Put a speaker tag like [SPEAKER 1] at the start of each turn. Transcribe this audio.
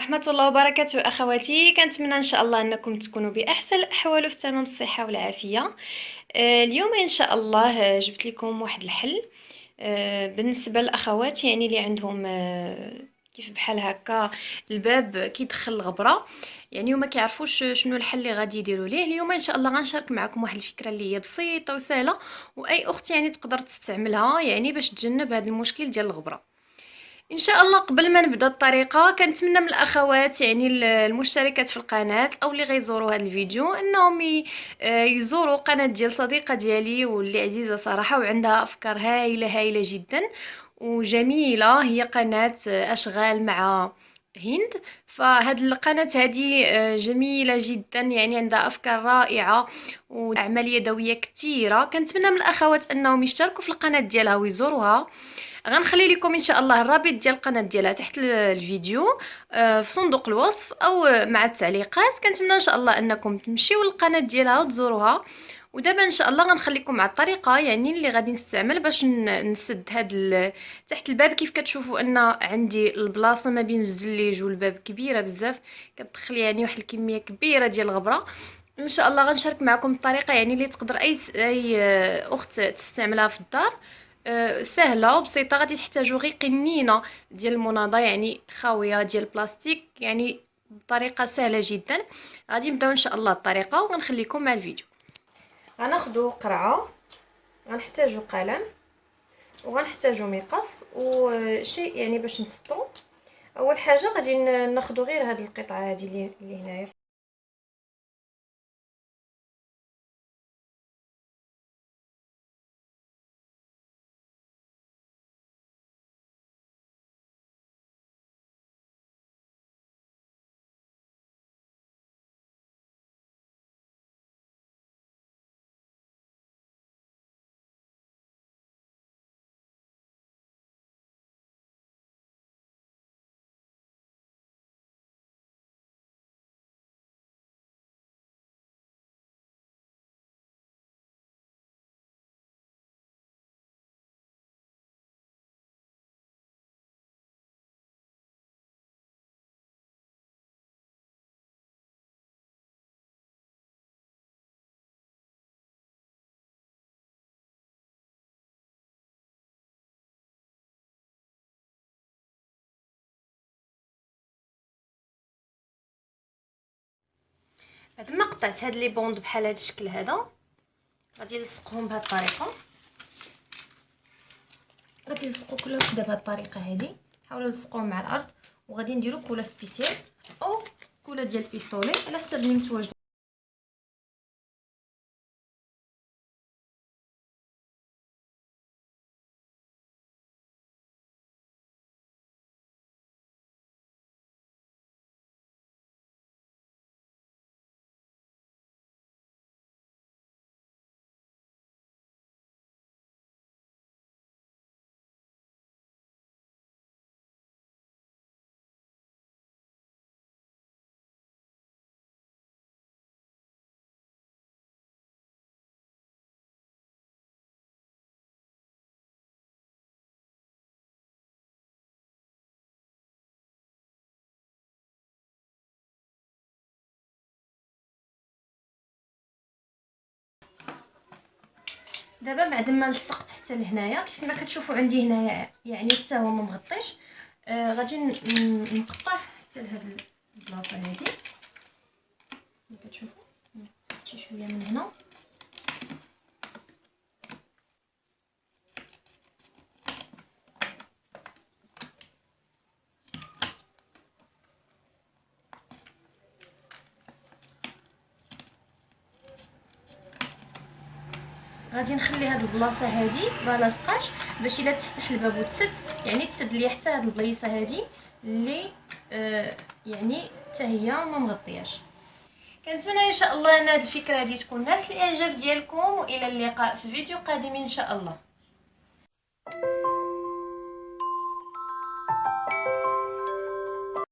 [SPEAKER 1] رحمة الله وبركاته أخواتي، كنتمنى إن شاء الله أنكم تكونوا بأحسن الأحوال وفي تمام الصحة والعافية. اليوم إن شاء الله جبت لكم واحد الحل. بالنسبة للأخوات يعني اللي عندهم كيف بحال هكا الباب كيدخل الغبرة، يعني وما كيعرفوش شنو الحل اللي غادي يديروا ليه. اليوم ان شاء الله غنشارك معكم واحد الفكره اللي هي بسيطه وسهله، واي اخت يعني تقدر تستعملها يعني باش تجنب هذا المشكل ديال الغبره ان شاء الله. قبل ما نبدا الطريقه كنتمنى من الاخوات يعني المشتركات في القناه او اللي غيزوروا هذا الفيديو انهم يزوروا قناه ديال صديقه ديالي واللي عزيزه صراحه وعندها افكار هايله جدا وجميله. هي قناه اشغال مع هند. فهاد القناة هذه جميلة جدا، يعني عندها أفكار رائعة وأعمال يدوية كثيرة. كنتمنى من الأخوات أنهم يشتركوا في القناة ديالها ويزوروها. غنخلي لكم ان شاء الله الرابط ديال القناه ديالها تحت الفيديو في صندوق الوصف او مع التعليقات. كنتمنى ان شاء الله انكم تمشيو للقناه ديالها وتزوروها. ودابا ان شاء الله غنخليكم مع الطريقه يعني اللي غادي نستعمل باش نسد تحت الباب. كيف كتشوفوا ان عندي البلاصه ما بين الزليج والباب كبيره بزاف، كتدخل يعني واحد الكميه كبيره ديال الغبره. ان شاء الله غنشارك معكم الطريقه يعني اللي تقدر اي اخت تستعملها في الدار. سهله وبسيطه. غادي تحتاجوا غير قنينه ديال المناضه يعني خاويه ديال البلاستيك، يعني بطريقه سهله جدا. غادي نبداو ان شاء الله الطريقه وغنخليكم مع الفيديو. غناخذوا قرعه، غنحتاجوا قلم، وغنحتاجوا مقص وشيء يعني باش نسطو. اول حاجه غادي ناخذوا غير هذه القطعه هذه اللي هنايا. بعد ما قطعت هاد لي بوند بحال هاد الشكل هذا، غادي نلصقهم بهاد الطريقه. غادي نلصقوا كل وحده بهاد الطريقه هذه. حاولوا تلصقوهم مع الارض، وغادي نديروا كولا سبيسيال او كولا ديال البيستولي على حسب اللي متواجد. دابا بعد ما لصقت حتى لهنايا كيف ما كتشوفوا عندي هنايا يعني حتى هو ما مغطيش. غادي نقطع حتى لهاد البلاصه هذه. كتشوفوا شي شويه من هنا. غادي نخلي هاد البلاصه هادي ما لاصقاش باش الا تفتح الباب وتسد يعني تسد لي حتى هاد البليصه هادي اللي يعني حتى هي ما مغطياش. كنتمنى ان شاء الله ان هاد الفكره هادي تكون نالت الاعجاب ديالكم، والى اللقاء في فيديو قادم ان شاء الله.